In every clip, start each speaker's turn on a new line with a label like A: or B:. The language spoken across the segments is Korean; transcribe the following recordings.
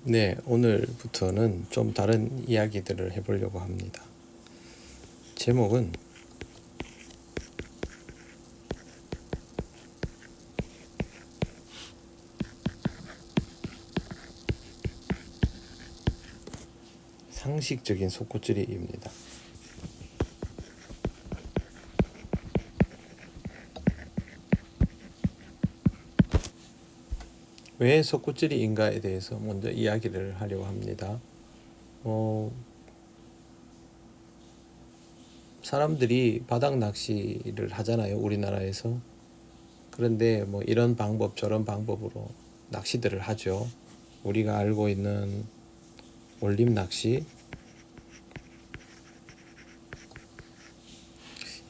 A: 네, 오늘부터는 좀 다른 이야기들을 해보려고 합니다. 제목은 상식적인 속꽃들이입니다. 왜 속꽃들이인가에 대해서 먼저 이야기를 하려고 합니다. 사람들이 바닥 낚시를 하잖아요, 우리나라에서. 그런데 뭐 이런 방법 저런 방법으로 낚시들을 하죠. 우리가 알고 있는 올림 낚시,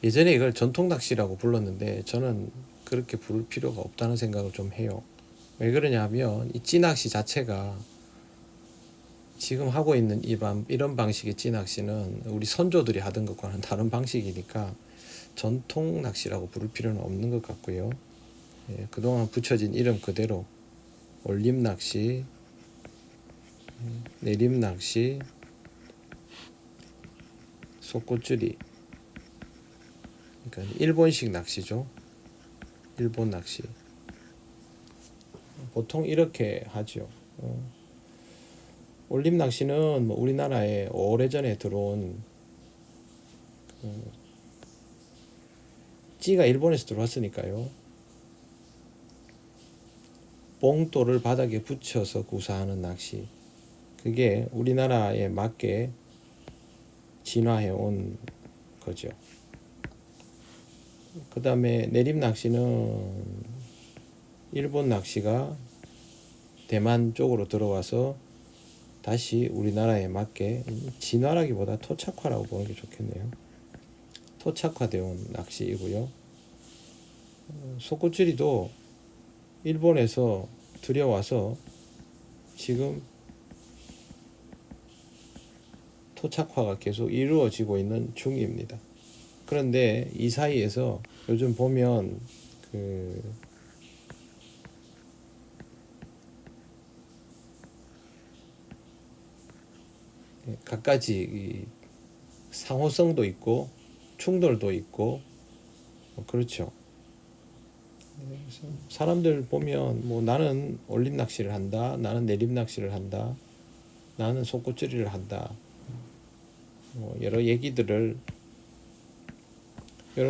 A: 예전에 이걸 전통 낚시라고 불렀는데 저는 그렇게 부를 필요가 없다는 생각을 좀 해요. 왜 그러냐 하면 이 찌낚시 자체가 지금 하고 있는 이런 방식의 찌낚시는 우리 선조들이 하던 것과는 다른 방식이니까 전통 낚시라고 부를 필요는 없는 것 같고요. 그동안 붙여진 이름 그대로 올림 낚시, 내림 낚시, 속꽃줄이, 그러니까 일본식 낚시죠. 일본 낚시. 보통 이렇게 하죠. 올림 낚시는 뭐 우리나라에 오래전에 들어온 찌가 일본에서 들어왔으니까요. 봉돌을 바닥에 붙여서 구사하는 낚시. 그게 우리나라에 맞게 진화해 온 거죠. 그 다음에 내림 낚시는 일본 낚시가 대만 쪽으로 들어와서 다시 우리나라에 맞게 진화라기보다 토착화라고 보는 게 좋겠네요. 토착화되어 온 낚시이고요. 속꽃줄이도 일본에서 들여와서 지금 토착화가 계속 이루어지고 있는 중입니다. 그런데 이 사이에서 요즘 보면 갖가지 상호성도 있고 충돌도 있고 그렇죠. 사람들 보면 뭐 나는 올림 낚시를 한다, 나는 내림 낚시를 한다, 나는 속꽃줄이를 한다, 뭐 여러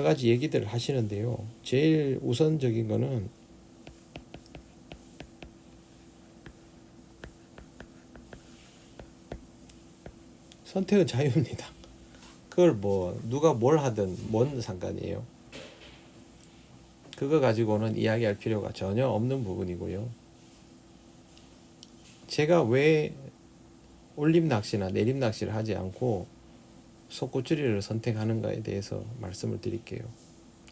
A: 가지 얘기들을 하시는데요. 제일 우선적인 거는 선택은 자유입니다. 그걸 뭐 누가 뭘 하든 뭔 상관이에요. 그거 가지고는 이야기할 필요가 전혀 없는 부분이고요. 제가 왜 올림 낚시나 내림 낚시를 하지 않고 속꽃줄이를 선택하는가에 대해서 말씀을 드릴게요.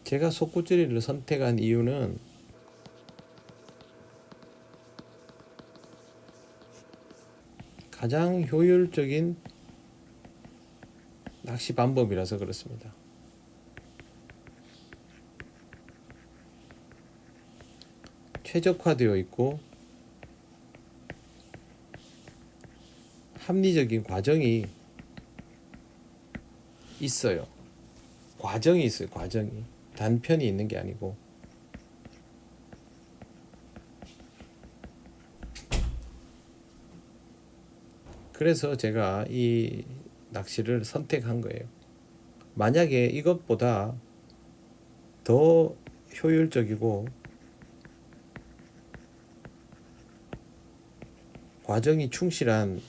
A: 제가 속꽃줄이를 선택한 이유는 가장 효율적인 낚시 방법이라서 그렇습니다. 최적화되어 있고 합리적인 과정이 있어요. 과정이 있어요. 과정이 단편이 있는 게 아니고. 그래서 제가 이 낚시를 선택한 거예요. 만약에 이것보다 더 효율적이고 과정이 충실한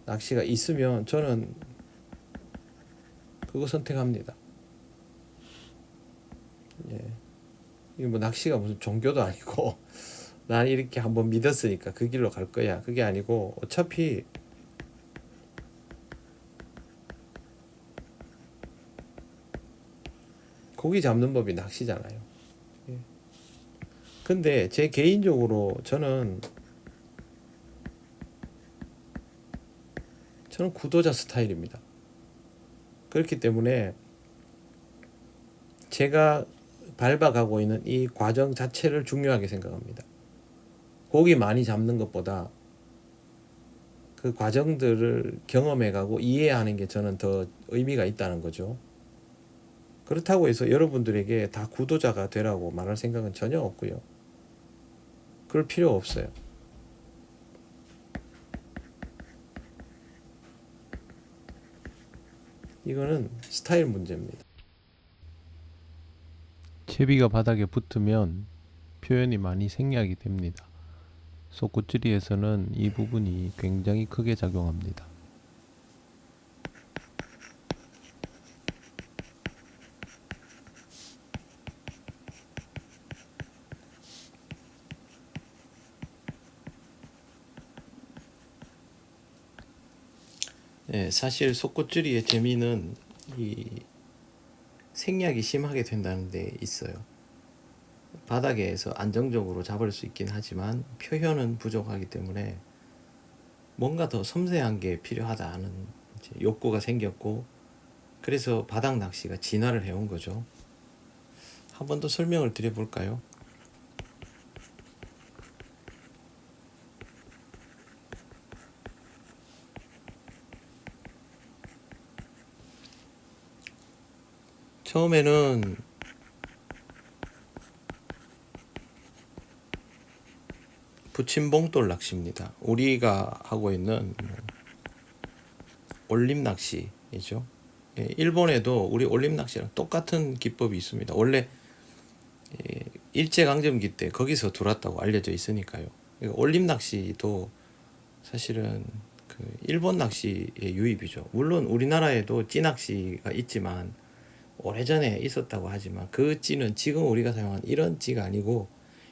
A: 낚시가 있으면 저는 그거 선택합니다. 예. 이거 뭐 낚시가 무슨 종교도 아니고 난 이렇게 한번 믿었으니까 그 길로 갈 거야. 그게 아니고 어차피 고기 잡는 법이 낚시잖아요. 예. 근데 제 개인적으로 저는 구도자 스타일입니다. 그렇기 때문에 제가 밟아가고 있는 이 과정 자체를 중요하게 생각합니다. 고기 많이 잡는 것보다 그 과정들을 경험해가고 이해하는 게 저는 더 의미가 있다는 거죠. 그렇다고 해서 여러분들에게 다 구도자가 되라고 말할 생각은 전혀 없고요. 그럴 필요 없어요. 이거는 스타일 문제입니다. 채비가 바닥에 붙으면 표현이 많이 생략이 됩니다. 속구찌리에서는 이 부분이 굉장히 크게 작용합니다. 네, 사실 속구찌리의 재미는 이 생략이 심하게 된다는 데 있어요. 바닥에서 안정적으로 잡을 수 있긴 하지만 표현은 부족하기 때문에 뭔가 더 섬세한 게 필요하다는 욕구가 생겼고, 그래서 바닥 낚시가 진화를 해온 거죠. 한 번 더 설명을 드려볼까요? 처음에는 붙임봉돌 낚시입니다. 우리가 하고 있는 올림 낚시이죠. 일본에도 우리 올림 낚시랑 똑같은 기법이 있습니다. 원래 일제강점기 때 거기서 들어왔다고 알려져 있으니까요. 올림 낚시도 사실은 그 일본 낚시의 유입이죠. 물론 우리나라에도 찌낚시가 있지만 오래전에 있었다고 하지만 그 찌는 지금 우리가 사용한 이런 찌가 아니고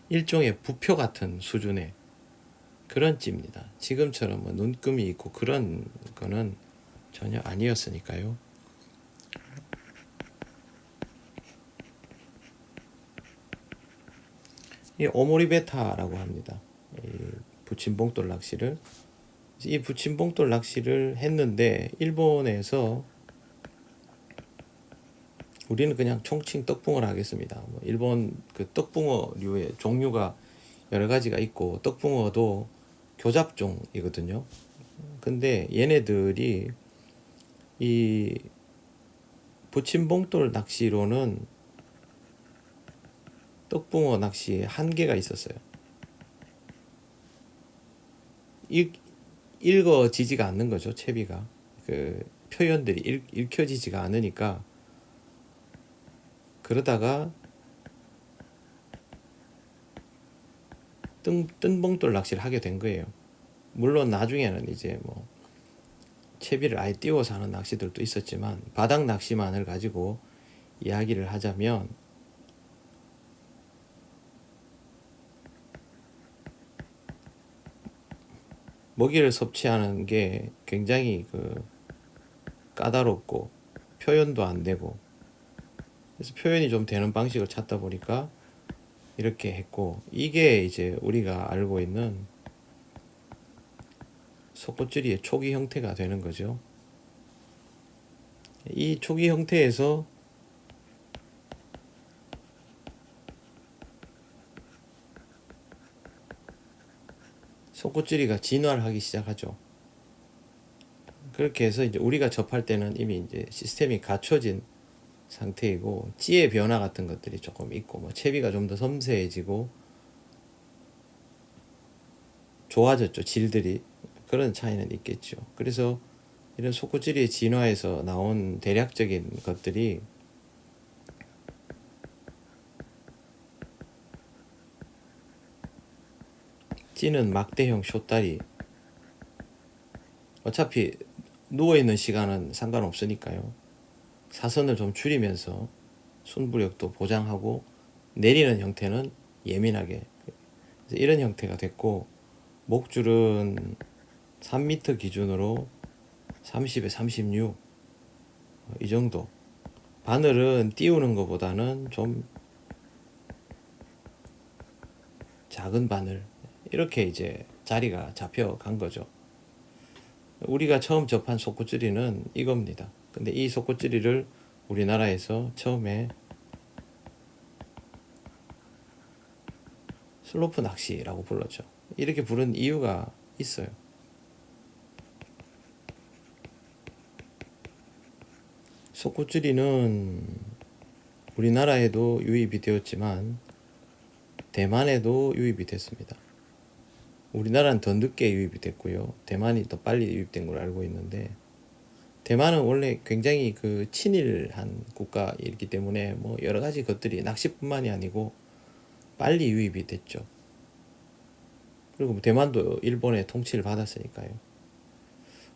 A: 일종의 부표 같은 수준의 그런 찌입니다. 지금처럼 뭐 눈금이 있고 그런 거는 전혀 아니었으니까요. 이 오모리베타라고 합니다. 이 붙임봉돌 낚시를. 이 붙임봉돌 낚시를 했는데 일본에서 우리는 그냥 총칭 떡붕어를 하겠습니다. 뭐 일본 그 떡붕어류의 종류가 여러 가지가 있고 떡붕어도 교잡종이거든요. 근데 얘네들이 이 붙임봉돌 낚시로는 떡붕어 낚시에 한계가 있었어요. 읽어지지가 않는 거죠. 채비가 그 표현들이 읽혀지지가 않으니까, 그러다가 뜬봉돌 낚시를 하게 된 거예요. 물론 나중에는 이제 뭐 채비를 아예 띄워서 하는 낚시들도 있었지만 바닥 낚시만을 가지고 이야기를 하자면 먹이를 섭취하는 게 굉장히 그 까다롭고 표현도 안 되고, 그래서 표현이 좀 되는 방식을 찾다 보니까 이렇게 했고, 이게 이제 우리가 알고 있는 속꽃줄이의 초기 형태가 되는 거죠. 이 초기 형태에서 속꽃줄이가 진화를 하기 시작하죠. 그렇게 해서 이제 우리가 접할 때는 이미 이제 시스템이 갖춰진 상태이고 찌의 변화 같은 것들이 조금 있고 뭐 채비가 좀 더 섬세해지고 좋아졌죠. 질들이. 그런 차이는 있겠죠. 그래서 이런 속꽃질의 진화에서 나온 대략적인 것들이 찌는 막대형 숏다리, 어차피 누워있는 시간은 상관없으니까요. 사선을 좀 줄이면서 순부력도 보장하고 내리는 형태는 예민하게, 이런 형태가 됐고, 목줄은 3m 기준으로 30에 36, 이 정도. 바늘은 띄우는 것보다는 좀 작은 바늘, 이렇게 이제 자리가 잡혀간 거죠. 우리가 처음 접한 속꽃질이는 이겁니다. 근데 이 속꽃질이를 우리나라에서 처음에 슬로프 낚시라고 불렀죠. 이렇게 부른 이유가 있어요. 속꽃줄이는 우리나라에도 유입이 되었지만 대만에도 유입이 됐습니다. 우리나라는 더 늦게 유입이 됐고요. 대만이 더 빨리 유입된 걸로 알고 있는데, 대만은 원래 굉장히 그 친일한 국가이기 때문에 뭐 여러 가지 것들이 낚시뿐만이 아니고 빨리 유입이 됐죠. 그리고 대만도 일본의 통치를 받았으니까요.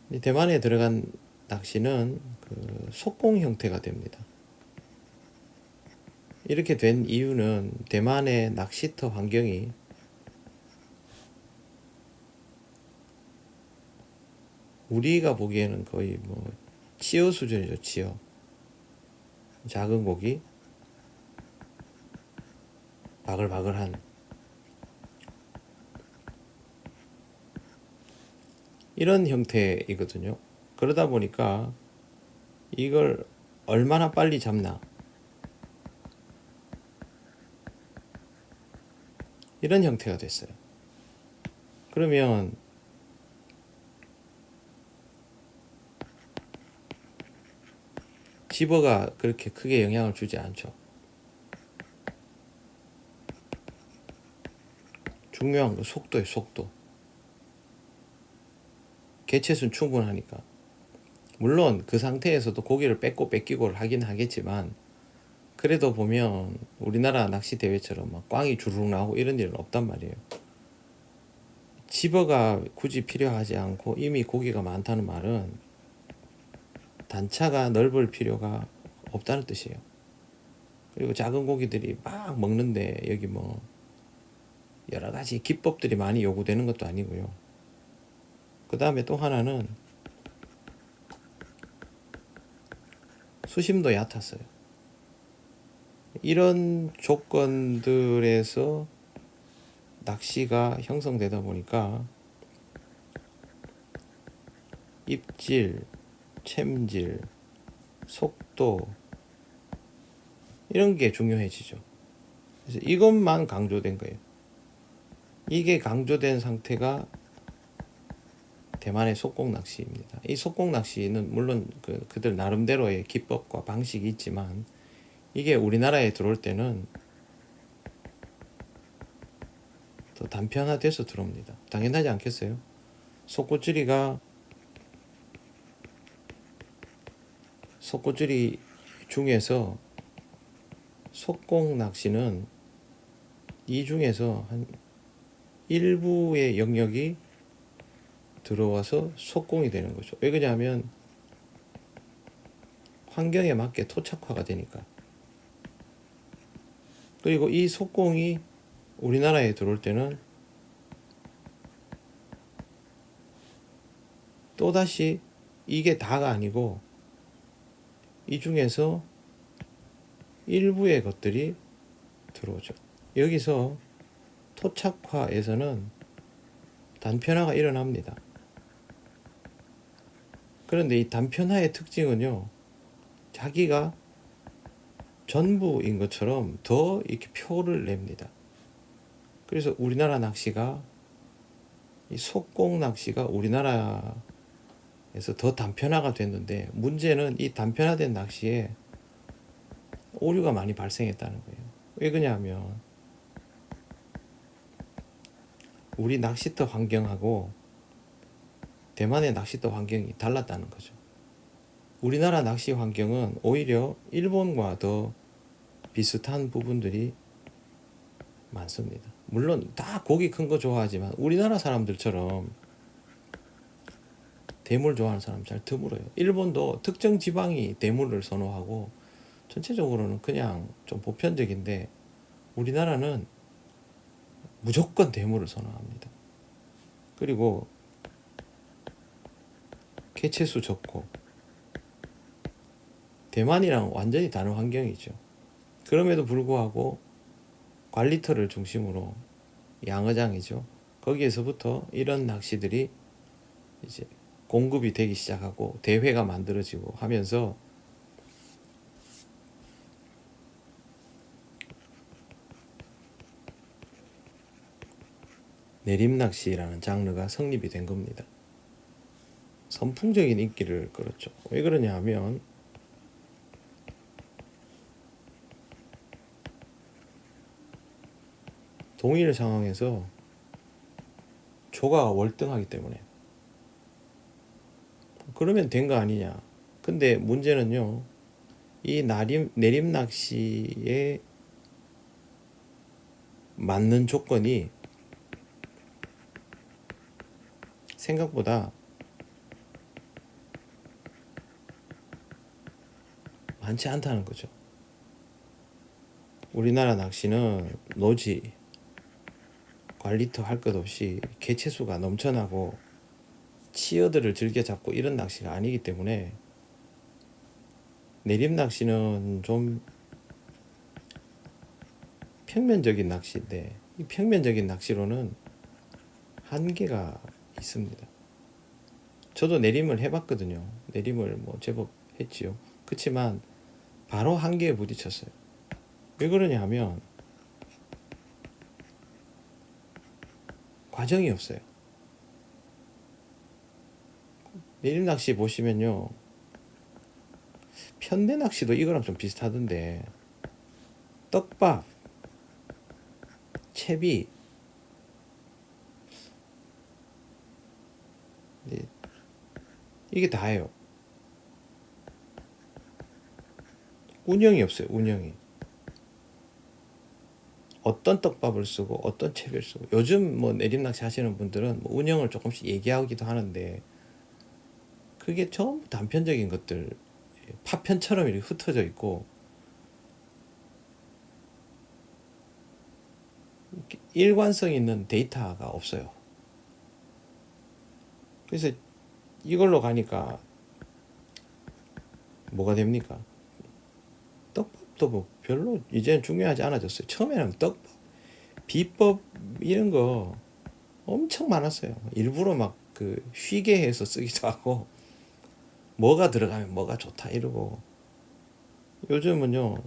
A: 근데 대만에 들어간 낚시는 그 속공 형태가 됩니다. 이렇게 된 이유는 대만의 낚시터 환경이 우리가 보기에는 거의 뭐 치어 수준이죠. 치어. 작은 고기, 바글바글한 이런 형태이거든요. 그러다 보니까 이걸 얼마나 빨리 잡나, 이런 형태가 됐어요. 그러면 집어가 그렇게 크게 영향을 주지 않죠. 중요한 건 속도예요. 속도. 개체수는 충분하니까. 물론 그 상태에서도 고기를 뺏고 뺏기고 하긴 하겠지만, 그래도 보면 우리나라 낚시 대회처럼 막 꽝이 주르륵 나오고 이런 일은 없단 말이에요. 집어가 굳이 필요하지 않고 이미 고기가 많다는 말은 단차가 넓을 필요가 없다는 뜻이에요. 그리고 작은 고기들이 막 먹는데 여기 뭐 여러 가지 기법들이 많이 요구되는 것도 아니고요. 그 다음에 또 하나는 수심도 얕았어요. 이런 조건들에서 낚시가 형성되다 보니까 입질, 챔질, 속도 이런 게 중요해지죠. 그래서 이것만 강조된 거예요. 이게 강조된 상태가 대만의 속공 낚시입니다. 이 속공 낚시는 물론 그들 나름대로의 기법과 방식이 있지만 이게 우리나라에 들어올 때는 더 단편화돼서 들어옵니다. 당연하지 않겠어요? 속꽃줄이 중에서 속공 낚시는 이 중에서 한 일부의 영역이 들어와서 속공이 되는 거죠. 왜 그러냐면 환경에 맞게 토착화가 되니까. 그리고 이 속공이 우리나라에 들어올 때는 또다시 이게 다가 아니고 이 중에서 일부의 것들이 들어오죠. 여기서 토착화에서는 단편화가 일어납니다. 그런데 이 단편화의 특징은요, 자기가 전부인 것처럼 더 이렇게 표를 냅니다. 그래서 우리나라 낚시가, 이 속공 낚시가 우리나라에서 더 단편화가 됐는데, 문제는 이 단편화된 낚시에 오류가 많이 발생했다는 거예요. 왜 그러냐면 우리 낚시터 환경하고 대만의 낚시터 환경이 달랐다는 거죠. 우리나라 낚시 환경은 오히려 일본과 더 비슷한 부분들이 많습니다. 물론 다 고기 큰 거 좋아하지만 우리나라 사람들처럼 대물 좋아하는 사람 잘 드물어요. 일본도 특정 지방이 대물을 선호하고 전체적으로는 그냥 좀 보편적인데, 우리나라는 무조건 대물을 선호합니다. 그리고 개체수 적고 대만이랑 완전히 다른 환경이죠. 그럼에도 불구하고 관리터를 중심으로 양어장이죠. 거기에서부터 이런 낚시들이 이제 공급이 되기 시작하고 대회가 만들어지고 하면서 내림낚시라는 장르가 성립이 된 겁니다. 선풍적인 인기를 끌었죠. 왜 그러냐 하면 동일 상황에서 조가 월등하기 때문에. 그러면 된 거 아니냐. 근데 문제는요, 이 내림 낚시에 맞는 조건이 생각보다 많지 않다는 거죠. 우리나라 낚시는 노지, 관리터 할 것 없이 개체수가 넘쳐나고 치어들을 즐겨 잡고 이런 낚시가 아니기 때문에 내림 낚시는 좀 평면적인 낚시인데, 이 평면적인 낚시로는 한계가 있습니다. 저도 내림을 해봤거든요. 내림을 뭐 제법 했지요. 그렇지만 바로 한계에 부딪혔어요. 왜 그러냐 하면 과정이 없어요. 내림 낚시 보시면요, 편내 낚시도 이거랑 좀 비슷하던데, 떡밥, 채비, 이게 다예요. 운영이 없어요. 운영이. 어떤 떡밥을 쓰고 어떤 채비를 쓰고, 요즘 뭐 내림 낚시 하시는 분들은 뭐 운영을 조금씩 얘기하기도 하는데, 그게 전부 단편적인 것들, 파편처럼 이렇게 흩어져 있고 일관성 있는 데이터가 없어요. 그래서 이걸로 가니까 뭐가 됩니까? 떡밥도 뭐 별로 이제는 중요하지 않아졌어요. 처음에는 떡밥, 비법 이런 거 엄청 많았어요. 일부러 막 그 쉬게 해서 쓰기도 하고, 뭐가 들어가면 뭐가 좋다 이러고. 요즘은요,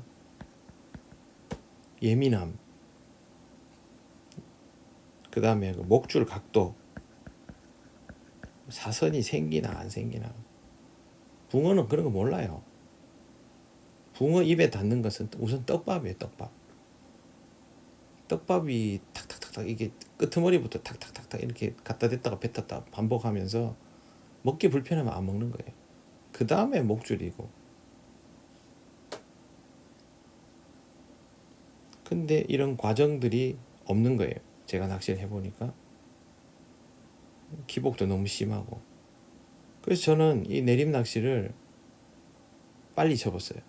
A: 예민함, 그 다음에 그 목줄 각도, 사선이 생기나 안 생기나. 붕어는 그런 거 몰라요. 붕어 입에 닿는 것은 우선 떡밥이에요. 떡밥. 떡밥이 탁탁탁탁, 이게 끄트머리부터 탁탁탁탁 이렇게 갖다 댔다가 뱉었다 반복하면서 먹기 불편하면 안 먹는 거예요. 그 다음에 목줄이고. 근데 이런 과정들이 없는 거예요. 제가 낚시를 해보니까 기복도 너무 심하고. 그래서 저는 이 내림 낚시를 빨리 접었어요.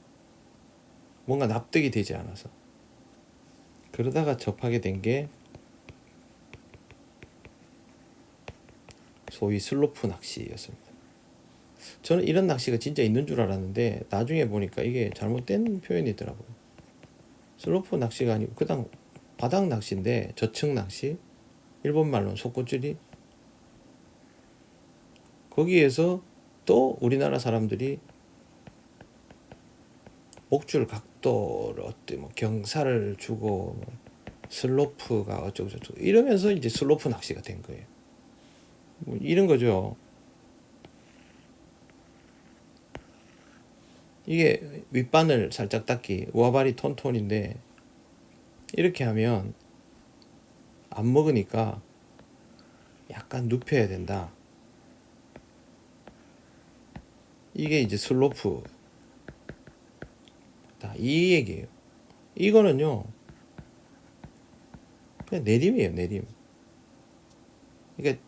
A: 뭔가 납득이 되지 않아서. 그러다가 접하게 된 게 소위 슬로프 낚시였습니다. 저는 이런 낚시가 진짜 있는 줄 알았는데 나중에 보니까 이게 잘못된 표현이더라고요. 슬로프 낚시가 아니고 그냥 바닥 낚시인데, 저층 낚시, 일본 말로는 속고줄이. 거기에서 또 우리나라 사람들이 목줄 각도를 어때 뭐 경사를 주고 슬로프가 어쩌고 저쩌고 이러면서 이제 슬로프 낚시가 된 거예요. 뭐 이런 거죠. 이게 윗바늘 살짝 닦기, 우아바리 톤톤인데 이렇게 하면 안 먹으니까 약간 눕혀야 된다. 이게 이제 슬로프 이 얘기예요. 이거는요 그냥 내림이에요. 내림. 그러니까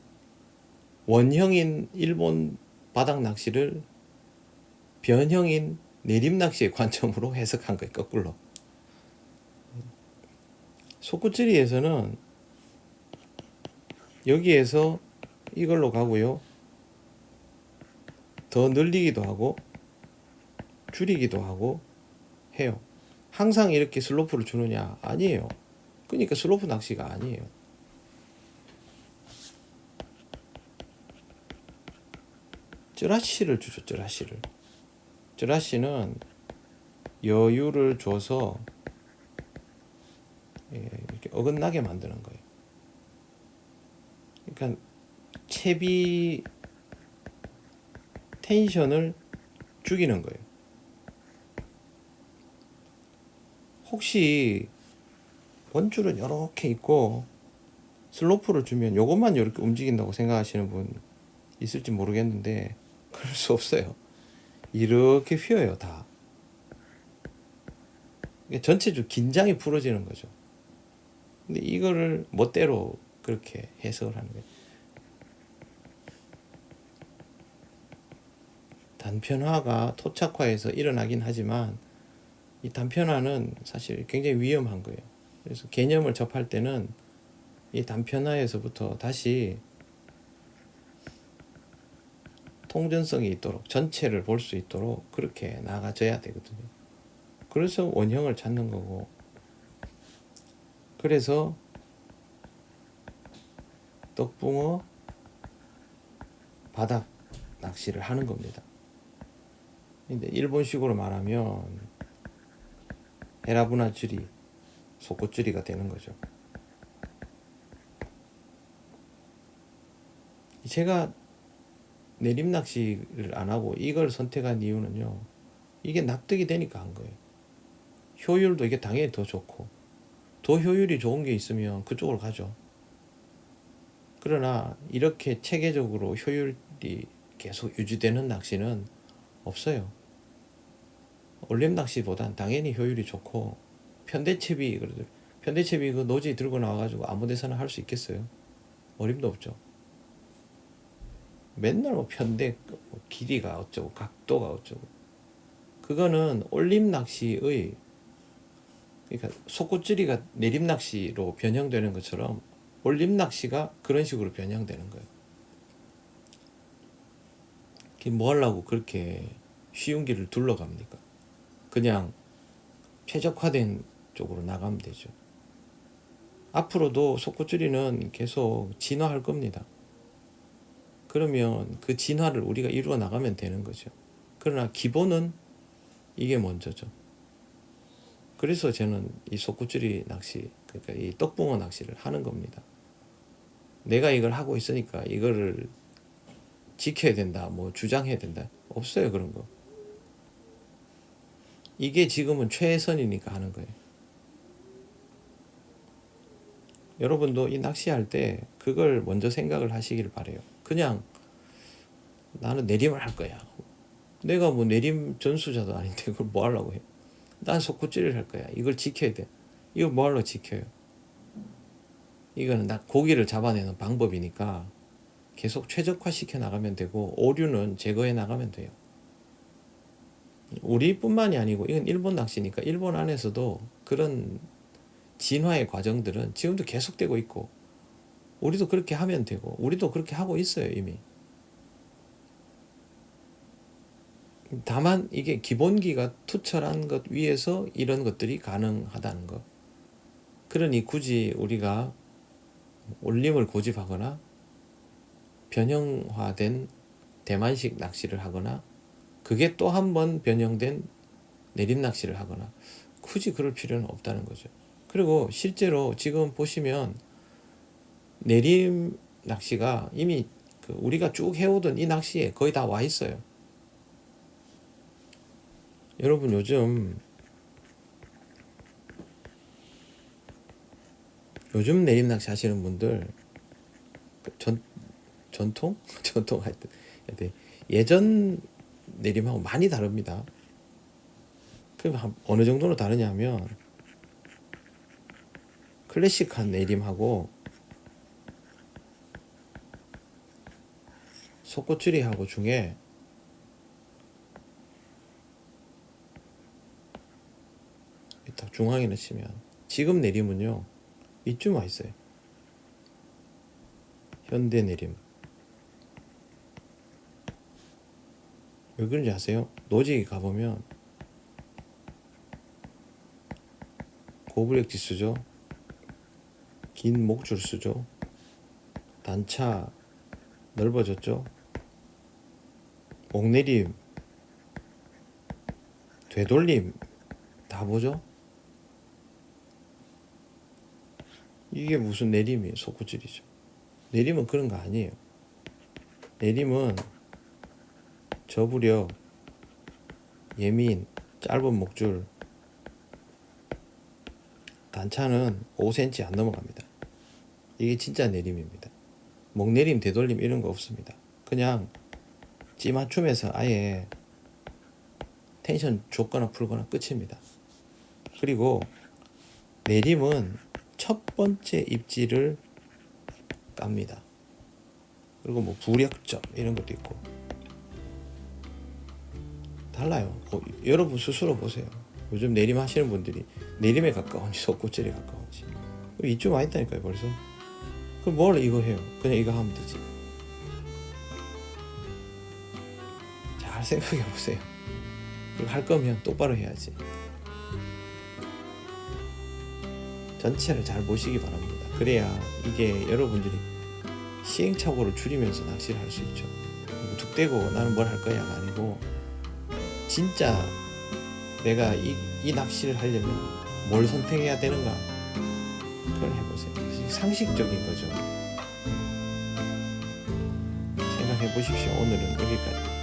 A: 원형인 일본 바닥 낚시를 변형인 내림 낚시의 관점으로 해석한 거예요. 거꾸로. 속구찌리에서는 여기에서 이걸로 가고요, 더 늘리기도 하고 줄이기도 하고 해요. 항상 이렇게 슬로프를 주느냐? 아니에요. 그러니까 슬로프 낚시가 아니에요. 쯔라시를 주죠. 쯔라시는 여유를 줘서 이렇게 어긋나게 만드는 거예요. 그러니까 채비 텐션을 죽이는 거예요. 혹시 원줄은 이렇게 있고 슬로프를 주면 요것만 이렇게 움직인다고 생각하시는 분 있을지 모르겠는데 그럴 수 없어요. 이렇게 휘어요 다. 전체적으로 긴장이 풀어지는 거죠. 근데 이거를 멋대로 그렇게 해석을 하는 거예요. 단편화가 토착화에서 일어나긴 하지만 이 단편화는 사실 굉장히 위험한 거예요. 그래서 개념을 접할 때는 이 단편화에서부터 다시 통전성이 있도록 전체를 볼 수 있도록 그렇게 나가져야 되거든요. 그래서 원형을 찾는 거고, 그래서 떡붕어 바닥 낚시를 하는 겁니다. 근데 일본식으로 말하면 헤라부나釣이, 소꼬釣이가 되는 거죠. 제가 내림 낚시를 안 하고 이걸 선택한 이유는요, 이게 납득이 되니까 한 거예요. 효율도 이게 당연히 더 좋고, 더 효율이 좋은 게 있으면 그쪽으로 가죠. 그러나 이렇게 체계적으로 효율이 계속 유지되는 낚시는 없어요. 올림 낚시보단 당연히 효율이 좋고, 편대채비, 편대채비 그 노지 들고 나와가지고 아무 데서나 할 수 있겠어요? 어림도 없죠. 맨날 뭐 편대, 뭐 길이가 어쩌고, 각도가 어쩌고. 그거는 올림 낚시의, 그러니까 속꽃질이가 내림 낚시로 변형되는 것처럼 올림 낚시가 그런 식으로 변형되는 거예요. 뭐 하려고 그렇게 쉬운 길을 둘러갑니까? 그냥 최적화된 쪽으로 나가면 되죠. 앞으로도 속꽃줄이는 계속 진화할 겁니다. 그러면 그 진화를 우리가 이루어 나가면 되는 거죠. 그러나 기본은 이게 먼저죠. 그래서 저는 이 속꽃줄이 낚시, 그러니까 이 떡붕어 낚시를 하는 겁니다. 내가 이걸 하고 있으니까 이거를 지켜야 된다, 뭐 주장해야 된다, 없어요. 그런 거. 이게 지금은 최선이니까 하는 거예요. 여러분도 이 낚시할 때 그걸 먼저 생각을 하시길 바래요. 그냥 나는 내림을 할 거야. 내가 뭐 내림 전수자도 아닌데 그걸 뭐 하려고 해? 난 속꽃질을 할 거야. 이걸 지켜야 돼. 이거 뭐 하려고 지켜요? 이거는 고기를 잡아내는 방법이니까 계속 최적화시켜 나가면 되고, 오류는 제거해 나가면 돼요. 우리뿐만이 아니고 이건 일본 낚시니까 일본 안에서도 그런 진화의 과정들은 지금도 계속되고 있고, 우리도 그렇게 하면 되고, 우리도 그렇게 하고 있어요 이미. 다만 이게 기본기가 투철한 것 위에서 이런 것들이 가능하다는 것. 그러니 굳이 우리가 올림을 고집하거나 변형화된 대만식 낚시를 하거나 그게 또 한 번 변형된 내림 낚시를 하거나 굳이 그럴 필요는 없다는 거죠. 그리고 실제로 지금 보시면 내림 낚시가 이미 우리가 쭉 해오던 이 낚시에 거의 다 와 있어요. 여러분 요즘 내림 낚시 하시는 분들 전통 하여튼 예전 내림하고 많이 다릅니다. 그럼 어느 정도로 다르냐면, 클래식한 내림하고 속꽃줄이하고 중에 딱 중앙에 넣으시면 지금 내림은요 이쯤 와 있어요. 현대 내림. 왜 그런지 아세요? 노지 가보면 고블랙 지수죠, 긴 목줄 쓰죠, 단차 넓어졌죠, 옥내림, 되돌림 다 보죠. 이게 무슨 내림이에요? 속구질이죠. 내림은 그런 거 아니에요. 내림은 저부력, 예민, 짧은 목줄, 단차는 5cm 안 넘어갑니다. 이게 진짜 내림입니다. 목내림, 되돌림 이런 거 없습니다. 그냥 찌맞춤에서 아예 텐션 줬거나 풀거나 끝입니다. 그리고 내림은 첫 번째 입지를 깝니다. 그리고 뭐 부력점 이런 것도 있고 달라요. 여러분 스스로 보세요. 요즘 내림 하시는 분들이 내림에 가까운지 속구절에 가까운지 이쯤 와 있다니까요 벌써. 그럼 뭘 이거 해요? 그냥 이거 하면 되지. 잘 생각해 보세요. 그리고 할 거면 똑바로 해야지. 전체를 잘 보시기 바랍니다. 그래야 이게 여러분들이 시행착오를 줄이면서 낚시를 할 수 있죠. 툭대고 나는 뭘 할 거야가 아니고 진짜 내가 이 낚시를 하려면 뭘 선택해야 되는가 그걸 해보세요. 상식적인 거죠. 생각해 보십시오. 오늘은 여기까지.